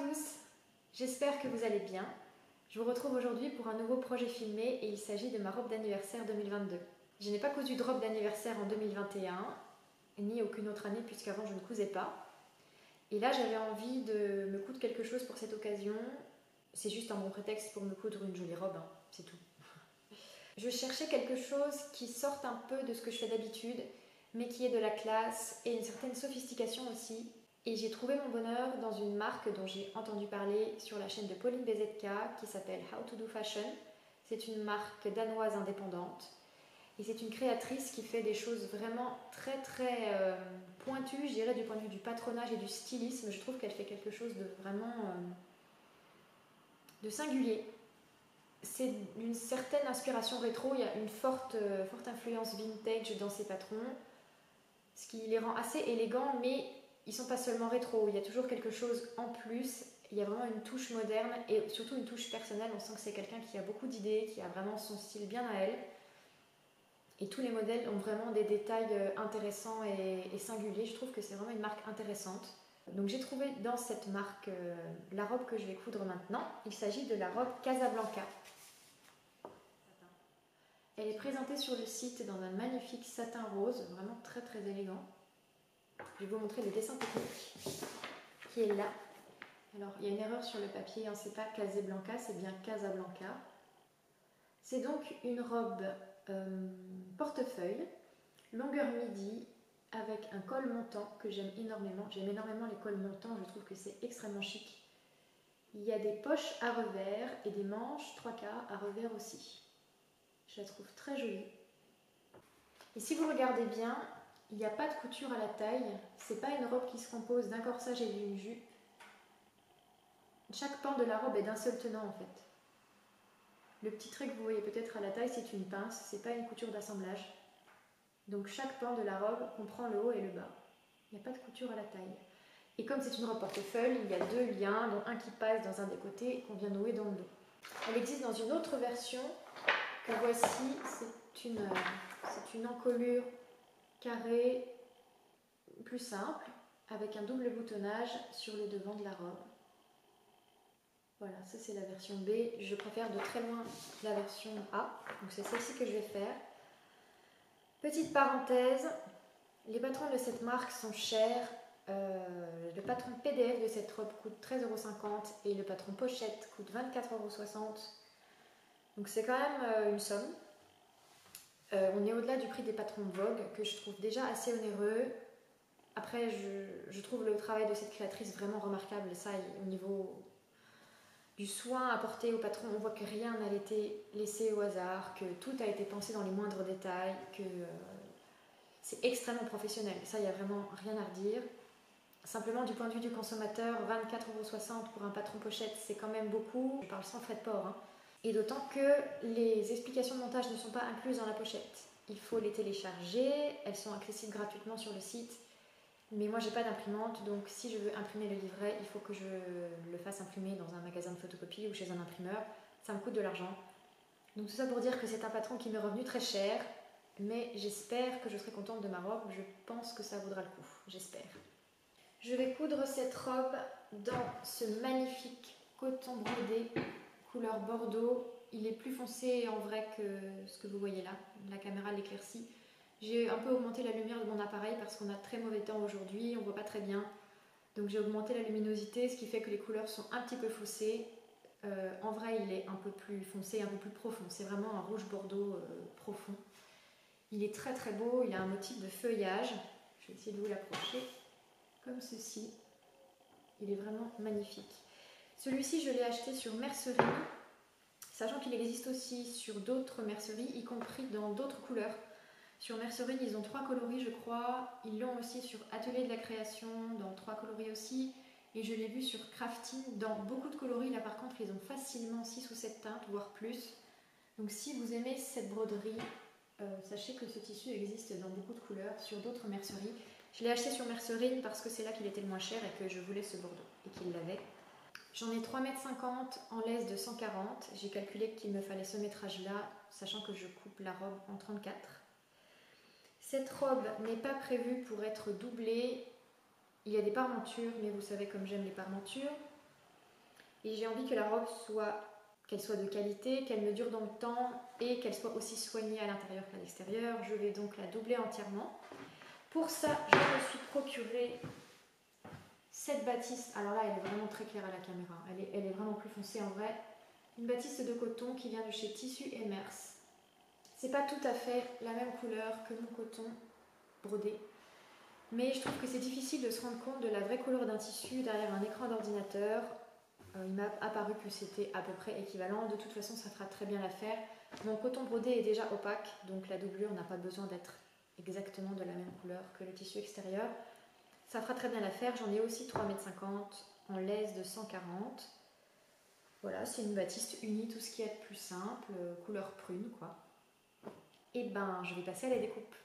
tous, j'espère que vous allez bien. Je vous retrouve aujourd'hui pour un nouveau projet filmé et il s'agit de ma robe d'anniversaire 2022. Je n'ai pas cousu de robe d'anniversaire en 2021, ni aucune autre année puisqu'avant je ne cousais pas. Et là j'avais envie de me coudre quelque chose pour cette occasion. C'est juste un bon prétexte pour me coudre une jolie robe, hein, c'est tout. Je cherchais quelque chose qui sorte un peu de ce que je fais d'habitude, mais qui ait de la classe et une certaine sophistication aussi. Et j'ai trouvé mon bonheur dans une marque dont j'ai entendu parler sur la chaîne de Pauline BZK qui s'appelle How to Do Fashion. C'est une marque danoise indépendante et c'est une créatrice qui fait des choses vraiment très pointues, je dirais, du point de vue du patronage et du stylisme. Je trouve qu'elle fait quelque chose de vraiment de singulier. C'est d'une certaine inspiration rétro, il y a une forte influence vintage dans ses patrons, ce qui les rend assez élégants, mais ils sont pas seulement rétro, il y a toujours quelque chose en plus, il y a vraiment une touche moderne et surtout une touche personnelle. On sent que c'est quelqu'un qui a beaucoup d'idées, qui a vraiment son style bien à elle. Et tous les modèles ont vraiment des détails intéressants et singuliers. Je trouve que c'est vraiment une marque intéressante. Donc j'ai trouvé dans cette marque la robe que je vais coudre maintenant. Il s'agit de la robe Casablanca. Elle est présentée sur le site dans un magnifique satin rose, vraiment très élégant. Je vais vous montrer le dessin technique qui est là. Alors, il y a une erreur sur le papier, hein, c'est pas Casablanca, c'est bien Casablanca. C'est donc une robe portefeuille, longueur midi, avec un col montant que j'aime énormément. J'aime énormément les cols montants, je trouve que c'est extrêmement chic. Il y a des poches à revers et des manches 3/4 à revers aussi. Je la trouve très jolie. Et si vous regardez bien, il n'y a pas de couture à la taille. C'est pas une robe qui se compose d'un corsage et d'une jupe. Chaque pan de la robe est d'un seul tenant en fait. Le petit trait que vous voyez peut-être à la taille, c'est une pince, c'est pas une couture d'assemblage. Donc chaque pan de la robe comprend le haut et le bas. Il n'y a pas de couture à la taille. Et comme c'est une robe portefeuille, il y a deux liens, dont un qui passe dans un des côtés et qu'on vient nouer dans le dos. Elle existe dans une autre version que voici, c'est une encolure carrée plus simple, avec un double boutonnage sur le devant de la robe. Voilà, ça c'est la version B. Je préfère de très loin la version A, donc c'est celle-ci que je vais faire. Petite parenthèse, les patrons de cette marque sont chers. Le patron PDF de cette robe coûte 13,50 € et le patron pochette coûte 24,60 €. Donc c'est quand même une somme. On est au-delà du prix des patrons Vogue, que je trouve déjà assez onéreux. Après, je trouve le travail de cette créatrice vraiment remarquable. Ça, au niveau du soin apporté au patron, on voit que rien n'a été laissé au hasard, que tout a été pensé dans les moindres détails, que c'est extrêmement professionnel. Ça, il n'y a vraiment rien à redire. Simplement, du point de vue du consommateur, 24,60 € pour un patron pochette, c'est quand même beaucoup. Je parle sans frais de port, hein. Et d'autant que les explications de montage ne sont pas incluses dans la pochette. Il faut les télécharger, elles sont accessibles gratuitement sur le site. Mais moi j'ai pas d'imprimante, donc si je veux imprimer le livret, il faut que je le fasse imprimer dans un magasin de photocopie ou chez un imprimeur. Ça me coûte de l'argent. Donc tout ça pour dire que c'est un patron qui m'est revenu très cher, mais j'espère que je serai contente de ma robe. Je pense que ça vaudra le coup, j'espère. Je vais coudre cette robe dans ce magnifique coton brodé couleur bordeaux. Il est plus foncé en vrai que ce que vous voyez là. La caméra l'éclaircit. J'ai un peu augmenté la lumière de mon appareil parce qu'on a très mauvais temps aujourd'hui, on voit pas très bien. Donc j'ai augmenté la luminosité, ce qui fait que les couleurs sont un petit peu faussées. En vrai, il est un peu plus foncé, un peu plus profond. C'est vraiment un rouge bordeaux profond. Il est très beau, il a un motif de feuillage. Je vais essayer de vous l'approcher comme ceci. Il est vraiment magnifique. Celui-ci, je l'ai acheté sur Mercerie, sachant qu'il existe aussi sur d'autres merceries, y compris dans d'autres couleurs. Sur Mercerie, ils ont 3 coloris, je crois. Ils l'ont aussi sur Atelier de la Création, dans 3 coloris aussi. Et je l'ai vu sur Crafting, dans beaucoup de coloris. Là, par contre, ils ont facilement 6 ou 7 teintes, voire plus. Donc, si vous aimez cette broderie, sachez que ce tissu existe dans beaucoup de couleurs sur d'autres merceries. Je l'ai acheté sur Mercerie parce que c'est là qu'il était le moins cher et que je voulais ce bordeaux et qu'il l'avait. J'en ai 3,50 m en laisse de 140. J'ai calculé qu'il me fallait ce métrage-là, sachant que je coupe la robe en 34. Cette robe n'est pas prévue pour être doublée. Il y a des parmentures, mais vous savez comme j'aime les parmentures. Et j'ai envie que la robe qu'elle soit de qualité, qu'elle me dure dans le temps et qu'elle soit aussi soignée à l'intérieur qu'à l'extérieur. Je vais donc la doubler entièrement. Pour ça, je me suis procuré cette batiste. Alors là, elle est vraiment très claire à la caméra. Elle est vraiment plus foncée en vrai. Une batiste de coton qui vient de chez Tissu Emers. C'est pas tout à fait la même couleur que mon coton brodé. Mais je trouve que c'est difficile de se rendre compte de la vraie couleur d'un tissu derrière un écran d'ordinateur. Il m'a apparu que c'était à peu près équivalent. De toute façon, ça fera très bien l'affaire. Mon coton brodé est déjà opaque, donc la doublure n'a pas besoin d'être exactement de la même couleur que le tissu extérieur. Ça fera très bien l'affaire. J'en ai aussi 3,50 m en laisse de 140. Voilà, c'est une batiste unie, tout ce qui est de plus simple, couleur prune quoi. Et ben, je vais passer à la découpe.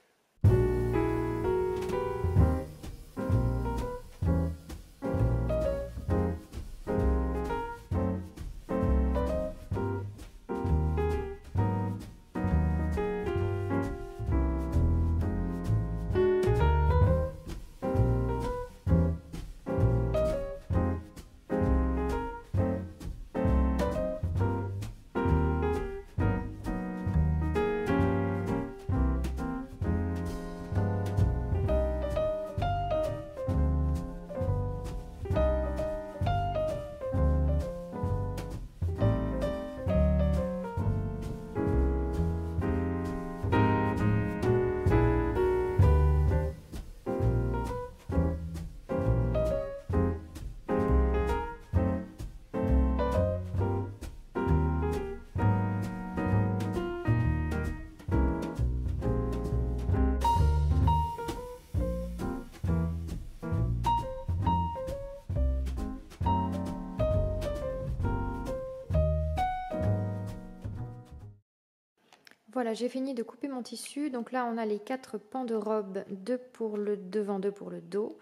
Voilà, j'ai fini de couper mon tissu. Donc là, on a les 4 pans de robe, 2 pour le devant, 2 pour le dos.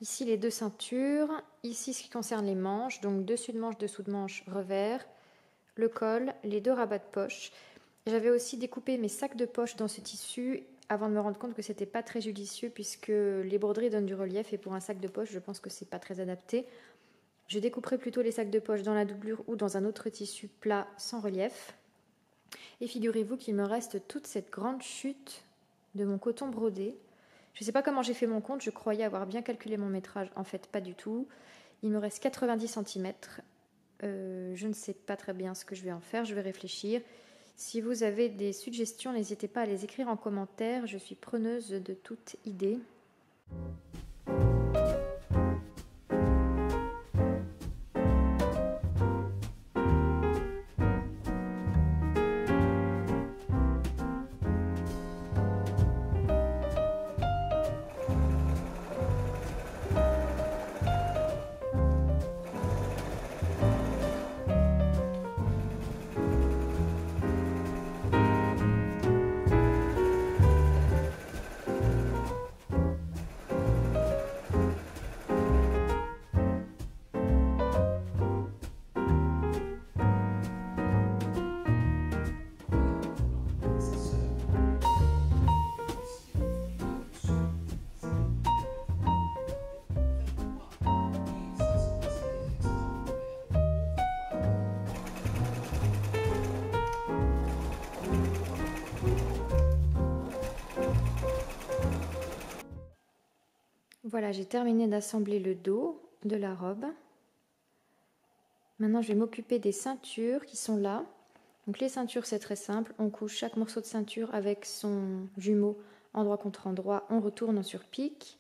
Ici, les 2 ceintures. Ici, ce qui concerne les manches. Donc, dessus de manche, dessous de manche, revers. Le col, les 2 rabats de poche. J'avais aussi découpé mes sacs de poche dans ce tissu avant de me rendre compte que c'était pas très judicieux puisque les broderies donnent du relief et pour un sac de poche, je pense que c'est pas très adapté. Je découperai plutôt les sacs de poche dans la doublure ou dans un autre tissu plat sans relief. Et figurez-vous qu'il me reste toute cette grande chute de mon coton brodé. Je ne sais pas comment j'ai fait mon compte, je croyais avoir bien calculé mon métrage, en fait pas du tout. Il me reste 90 cm. Je ne sais pas très bien ce que je vais en faire, je vais réfléchir. Si vous avez des suggestions, n'hésitez pas à les écrire en commentaire, je suis preneuse de toute idée. Voilà, j'ai terminé d'assembler le dos de la robe. Maintenant, je vais m'occuper des ceintures qui sont là. Donc les ceintures, c'est très simple. On couche chaque morceau de ceinture avec son jumeau endroit contre endroit. On retourne en surpique.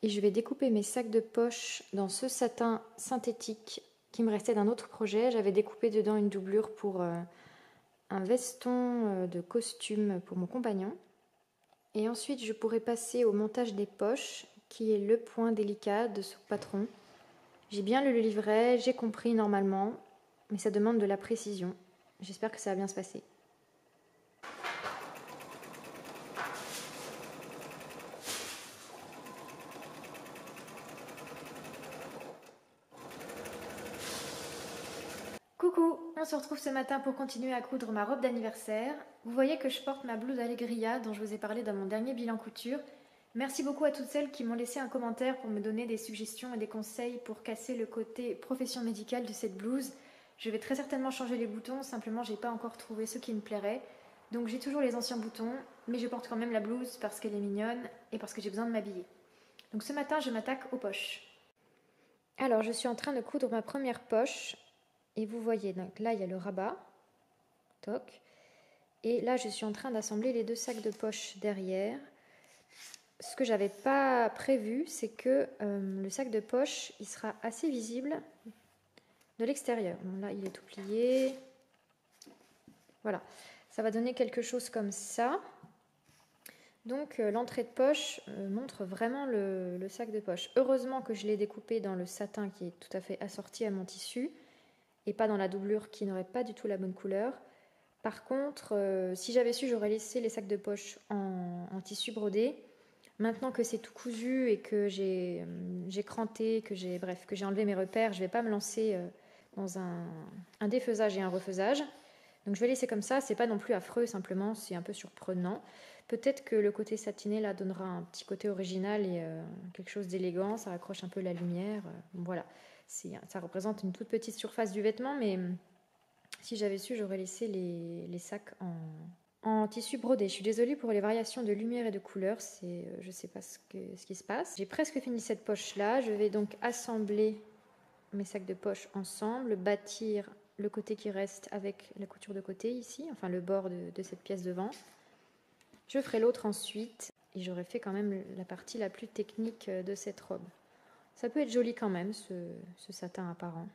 Et je vais découper mes sacs de poche dans ce satin synthétique qui me restait d'un autre projet. J'avais découpé dedans une doublure pour un veston de costume pour mon compagnon. Et ensuite, je pourrais passer au montage des poches, qui est le point délicat de ce patron. J'ai bien lu le livret, j'ai compris normalement, mais ça demande de la précision. J'espère que ça va bien se passer. Coucou, on se retrouve ce matin pour continuer à coudre ma robe d'anniversaire. Vous voyez que je porte ma blouse Allegria dont je vous ai parlé dans mon dernier bilan couture. Merci beaucoup à toutes celles qui m'ont laissé un commentaire pour me donner des suggestions et des conseils pour casser le côté profession médicale de cette blouse. Je vais très certainement changer les boutons, simplement j'ai pas encore trouvé ceux qui me plairaient. Donc j'ai toujours les anciens boutons, mais je porte quand même la blouse parce qu'elle est mignonne et parce que j'ai besoin de m'habiller. Donc ce matin, je m'attaque aux poches. Alors je suis en train de coudre ma première poche et vous voyez, donc là il y a le rabat, toc, et là je suis en train d'assembler les 2 sacs de poche derrière. Ce que j'avais pas prévu, c'est que le sac de poche, il sera assez visible de l'extérieur. Bon, là, il est tout plié. Voilà, ça va donner quelque chose comme ça. Donc, l'entrée de poche montre vraiment le sac de poche. Heureusement que je l'ai découpé dans le satin qui est tout à fait assorti à mon tissu et pas dans la doublure qui n'aurait pas du tout la bonne couleur. Par contre, si j'avais su, j'aurais laissé les sacs de poche en tissu brodé. Maintenant que c'est tout cousu et que j'ai cranté, que j'ai enlevé mes repères, je ne vais pas me lancer dans un défaisage et un refaisage. Donc je vais laisser comme ça, c'est pas non plus affreux, simplement c'est un peu surprenant. Peut-être que le côté satiné là donnera un petit côté original et quelque chose d'élégant, ça raccroche un peu la lumière. Voilà, ça représente une toute petite surface du vêtement, mais si j'avais su, j'aurais laissé les sacs en tissu brodé. Je suis désolée pour les variations de lumière et de couleur, je ne sais pas ce qui se passe. J'ai presque fini cette poche-là, je vais donc assembler mes sacs de poche ensemble, bâtir le côté qui reste avec la couture de côté ici, enfin le bord de cette pièce devant. Je ferai l'autre ensuite et j'aurai fait quand même la partie la plus technique de cette robe. Ça peut être joli quand même, ce satin apparent.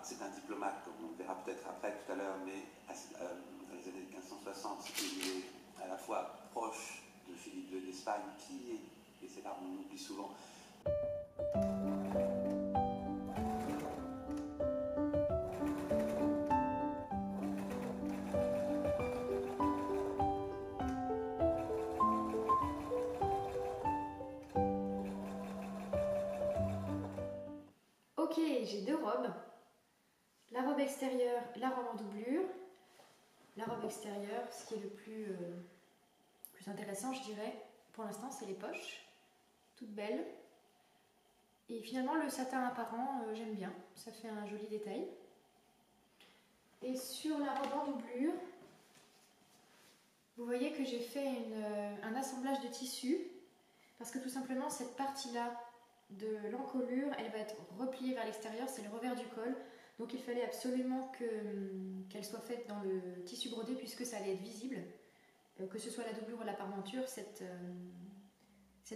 C'est un diplomate, comme on le verra peut-être après tout à l'heure, mais dans les années 1560, il est à la fois proche de Philippe II d'Espagne, qui est, et c'est là on oublie souvent. Ok, j'ai 2 robes. La robe extérieure, la robe en doublure. La robe extérieure, ce qui est le plus intéressant, je dirais, pour l'instant, c'est les poches, toutes belles. Et finalement, le satin apparent, j'aime bien, ça fait un joli détail. Et sur la robe en doublure, vous voyez que j'ai fait un assemblage de tissu, parce que tout simplement, cette partie-là de l'encolure, elle va être repliée vers l'extérieur, c'est le revers du col. Donc il fallait absolument qu'elle soit faite dans le tissu brodé puisque ça allait être visible. Que ce soit la doublure ou la parmenture, cette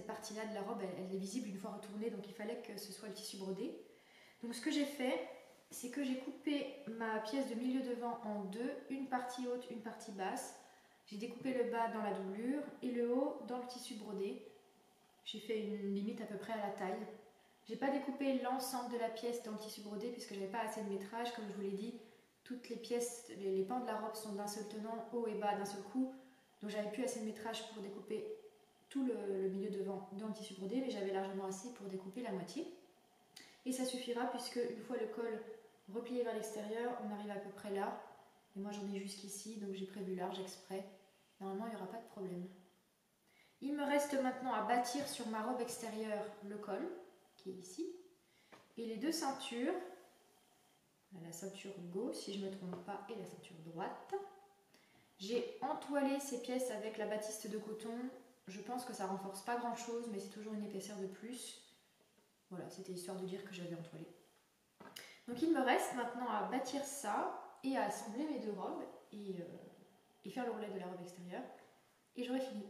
partie-là de la robe, elle est visible une fois retournée, donc il fallait que ce soit le tissu brodé. Donc ce que j'ai fait, c'est que j'ai coupé ma pièce de milieu devant en 2, une partie haute, une partie basse. J'ai découpé le bas dans la doublure et le haut dans le tissu brodé. J'ai fait une limite à peu près à la taille. J'ai pas découpé l'ensemble de la pièce dans le tissu brodé puisque j'avais pas assez de métrage. Comme je vous l'ai dit, toutes les pièces, les pans de la robe sont d'un seul tenant, haut et bas d'un seul coup. Donc j'avais plus assez de métrage pour découper tout le milieu devant dans le tissu brodé, mais j'avais largement assez pour découper la moitié. Et ça suffira puisque une fois le col replié vers l'extérieur, on arrive à peu près là. Et moi j'en ai jusqu'ici, donc j'ai prévu large exprès. Normalement il n'y aura pas de problème. Il me reste maintenant à bâtir sur ma robe extérieure le col, qui est ici, et les 2 ceintures, la ceinture gauche si je ne me trompe pas, et la ceinture droite. J'ai entoilé ces pièces avec la batiste de coton. Je pense que ça renforce pas grand chose, mais c'est toujours une épaisseur de plus. Voilà, c'était histoire de dire que j'avais entoilé. Donc il me reste maintenant à bâtir ça et à assembler mes deux robes et faire le roulet de la robe extérieure. Et j'aurai fini.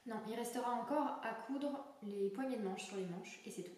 Non, il restera encore à coudre les poignées de manches sur les manches et c'est tout.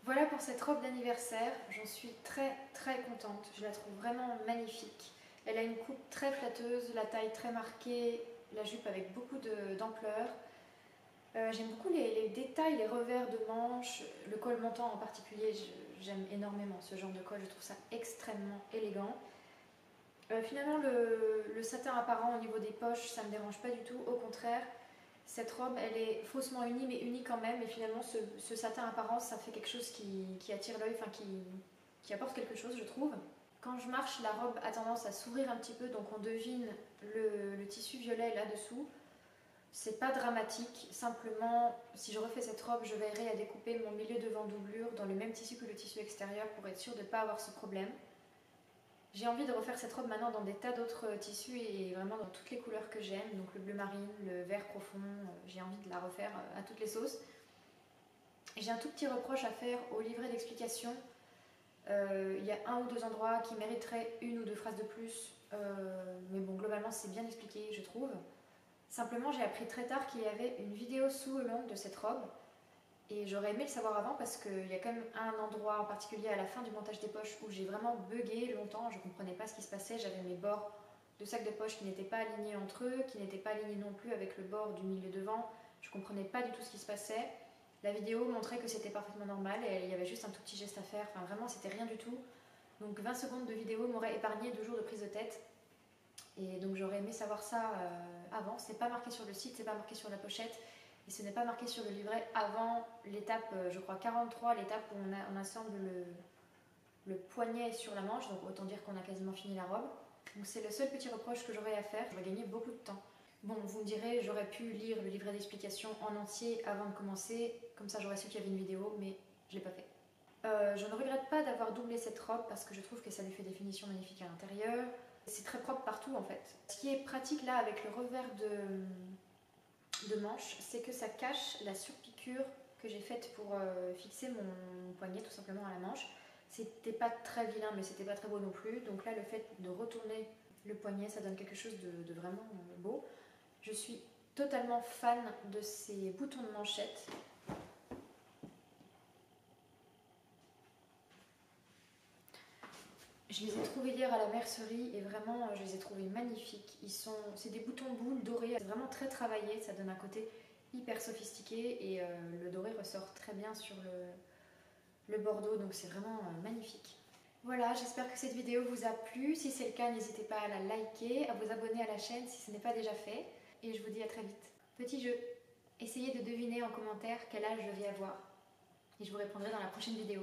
Voilà pour cette robe d'anniversaire, j'en suis très contente, je la trouve vraiment magnifique. Elle a une coupe très flatteuse, la taille très marquée, la jupe avec beaucoup d'ampleur. J'aime beaucoup les détails, les revers de manches, le col montant en particulier, j'aime énormément ce genre de col, je trouve ça extrêmement élégant. Finalement le satin apparent au niveau des poches, ça ne me dérange pas du tout, au contraire. Cette robe, elle est faussement unie, mais unie quand même. Et finalement, ce satin apparent, ça fait quelque chose qui attire l'œil, enfin qui apporte quelque chose, je trouve. Quand je marche, la robe a tendance à s'ouvrir un petit peu, donc on devine le tissu violet là-dessous. C'est pas dramatique, simplement, si je refais cette robe, je veillerai à découper mon milieu devant doublure dans le même tissu que le tissu extérieur pour être sûre de ne pas avoir ce problème. J'ai envie de refaire cette robe maintenant dans des tas d'autres tissus et vraiment dans toutes les couleurs que j'aime, donc le bleu marine, le vert profond, j'ai envie de la refaire à toutes les sauces. J'ai un tout petit reproche à faire au livret d'explication. Il y a un ou deux endroits qui mériteraient une ou deux phrases de plus, mais bon, globalement c'est bien expliqué, je trouve. Simplement, j'ai appris très tard qu'il y avait une vidéo sous le long de cette robe. Et j'aurais aimé le savoir avant parce qu'il y a quand même un endroit en particulier à la fin du montage des poches où j'ai vraiment bugué longtemps, je ne comprenais pas ce qui se passait, j'avais mes bords de sac de poche qui n'étaient pas alignés entre eux, qui n'étaient pas alignés non plus avec le bord du milieu devant, je ne comprenais pas du tout ce qui se passait. La vidéo montrait que c'était parfaitement normal et il y avait juste un tout petit geste à faire, enfin vraiment c'était rien du tout. Donc 20 secondes de vidéo m'auraient épargné 2 jours de prise de tête. Et donc j'aurais aimé savoir ça avant, c'est pas marqué sur le site, c'est pas marqué sur la pochette. Et ce n'est pas marqué sur le livret avant l'étape, je crois 43, l'étape où on assemble le poignet sur la manche, donc autant dire qu'on a quasiment fini la robe. Donc c'est le seul petit reproche que j'aurais à faire, j'aurais gagné beaucoup de temps. Bon, vous me direz, j'aurais pu lire le livret d'explication en entier avant de commencer, comme ça j'aurais su qu'il y avait une vidéo, mais je ne l'ai pas fait. Je ne regrette pas d'avoir doublé cette robe parce que je trouve que ça lui fait des finitions magnifiques à l'intérieur. C'est très propre partout en fait. Ce qui est pratique là avec le revers de manche, c'est que ça cache la surpiqûre que j'ai faite pour fixer mon poignet tout simplement à la manche. C'était pas très vilain mais c'était pas très beau non plus, donc là le fait de retourner le poignet ça donne quelque chose de vraiment beau. Je suis totalement fan de ces boutons de manchette. Je les ai trouvés hier à la mercerie et vraiment je les ai trouvés magnifiques. C'est des boutons boules dorés, c'est vraiment très travaillé, ça donne un côté hyper sophistiqué et le doré ressort très bien sur le bordeaux, donc c'est vraiment magnifique. Voilà, j'espère que cette vidéo vous a plu. Si c'est le cas, n'hésitez pas à la liker, à vous abonner à la chaîne si ce n'est pas déjà fait. Et je vous dis à très vite. Petit jeu, essayez de deviner en commentaire quel âge je vais avoir. Et je vous répondrai dans la prochaine vidéo.